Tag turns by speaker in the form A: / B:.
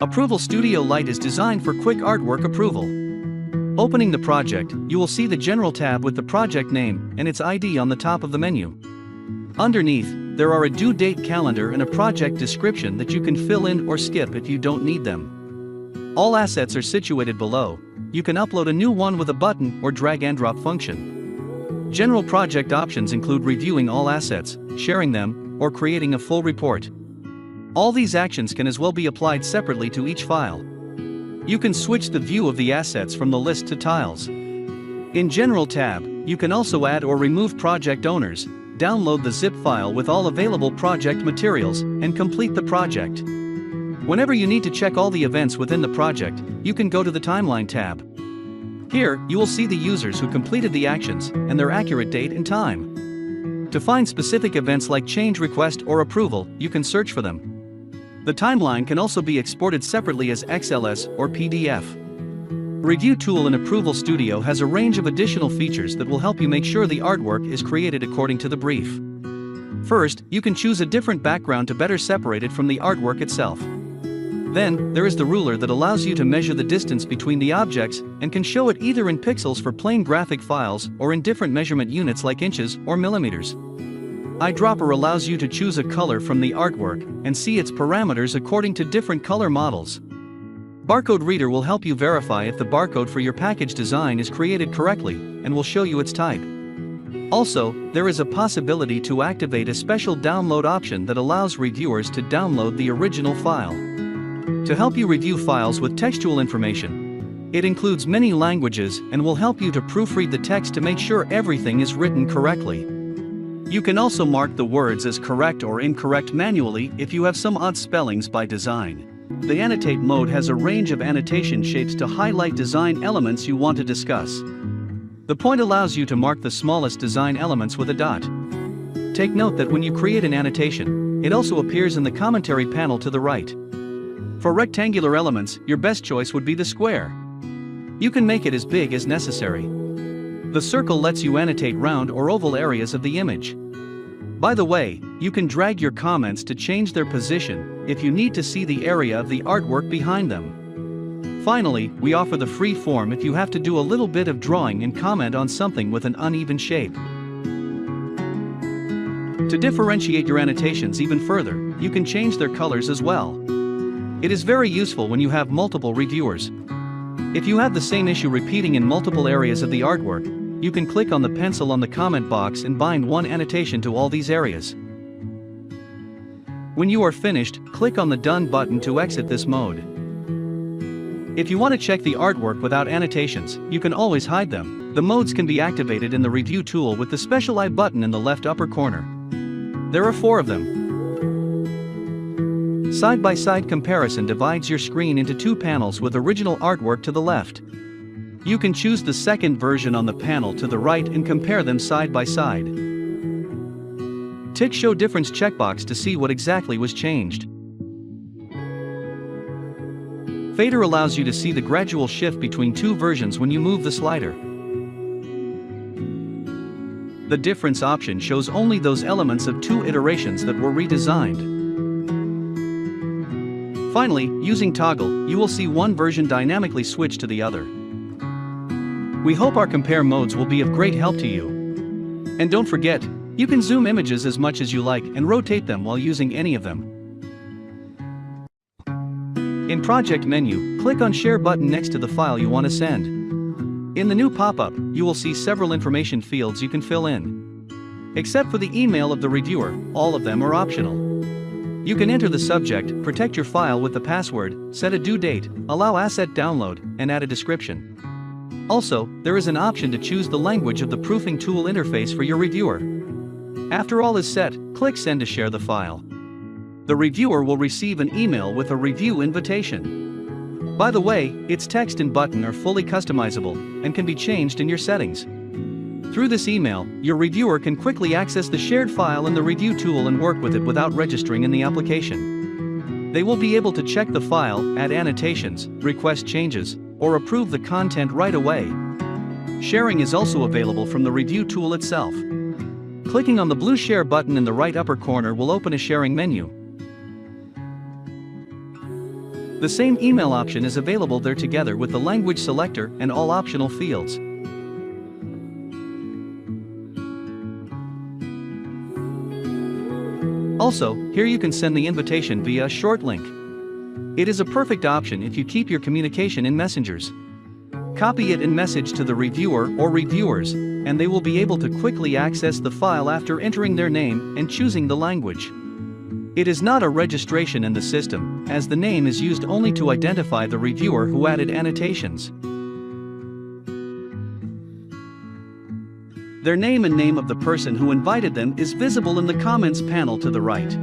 A: Approval Studio Lite is designed for quick artwork approval. Opening the project, you will see the General tab with the project name and its ID on the top of the menu. Underneath, there are a due date calendar and a project description that you can fill in or skip if you don't need them. All assets are situated below. You can upload a new one with a button or drag and drop function. General project options include reviewing all assets, sharing them, or creating a full report. All these actions can as well be applied separately to each file. You can switch the view of the assets from the list to tiles. In General tab, you can also add or remove project owners, download the zip file with all available project materials, and complete the project. Whenever you need to check all the events within the project, you can go to the Timeline tab. Here, you will see the users who completed the actions and their accurate date and time. To find specific events like change request or approval, you can search for them. The timeline can also be exported separately as XLS or PDF. Review Tool in Approval Studio has a range of additional features that will help you make sure the artwork is created according to the brief. First, you can choose a different background to better separate it from the artwork itself. Then, there is the ruler that allows you to measure the distance between the objects and can show it either in pixels for plain graphic files or in different measurement units like inches or millimeters. Eyedropper allows you to choose a color from the artwork and see its parameters according to different color models. Barcode Reader will help you verify if the barcode for your package design is created correctly and will show you its type. Also, there is a possibility to activate a special download option that allows reviewers to download the original file. To help you review files with textual information, it includes many languages and will help you to proofread the text to make sure everything is written correctly. You can also mark the words as correct or incorrect manually if you have some odd spellings by design. The Annotate mode has a range of annotation shapes to highlight design elements you want to discuss. The point allows you to mark the smallest design elements with a dot. Take note that when you create an annotation, it also appears in the commentary panel to the right. For rectangular elements, your best choice would be the square. You can make it as big as necessary. The circle lets you annotate round or oval areas of the image. By the way, you can drag your comments to change their position if you need to see the area of the artwork behind them. Finally, we offer the free form if you have to do a little bit of drawing and comment on something with an uneven shape. To differentiate your annotations even further, you can change their colors as well. It is very useful when you have multiple reviewers. If you have the same issue repeating in multiple areas of the artwork, you can click on the pencil on the comment box and bind one annotation to all these areas. When you are finished, click on the Done button to exit this mode. If you want to check the artwork without annotations, you can always hide them. The modes can be activated in the Review tool with the special eye button in the left upper corner. There are 4 of them. Side-by-side comparison divides your screen into 2 panels with original artwork to the left. You can choose the second version on the panel to the right and compare them side by side. Tick Show Difference checkbox to see what exactly was changed. Fader allows you to see the gradual shift between 2 versions when you move the slider. The difference option shows only those elements of 2 iterations that were redesigned. Finally, using Toggle, you will see one version dynamically switch to the other. We hope our compare modes will be of great help to you. And don't forget, you can zoom images as much as you like and rotate them while using any of them. In Project menu, click on Share button next to the file you want to send. In the new pop-up, you will see several information fields you can fill in. Except for the email of the reviewer, all of them are optional. You can enter the subject, protect your file with the password, set a due date, allow asset download, and add a description. Also, there is an option to choose the language of the proofing tool interface for your reviewer. After all is set, click Send to share the file. The reviewer will receive an email with a review invitation. By the way, its text and button are fully customizable and can be changed in your settings. Through this email, your reviewer can quickly access the shared file in the review tool and work with it without registering in the application. They will be able to check the file, add annotations, request changes, or approve the content right away. Sharing is also available from the review tool itself. Clicking on the blue Share button in the right upper corner will open a sharing menu. The same email option is available there together with the language selector and all optional fields. Also, here you can send the invitation via a short link. It is a perfect option if you keep your communication in messengers. Copy it in message to the reviewer or reviewers, and they will be able to quickly access the file after entering their name and choosing the language. It is not a registration in the system, as the name is used only to identify the reviewer who added annotations. Their name and name of the person who invited them is visible in the comments panel to the right.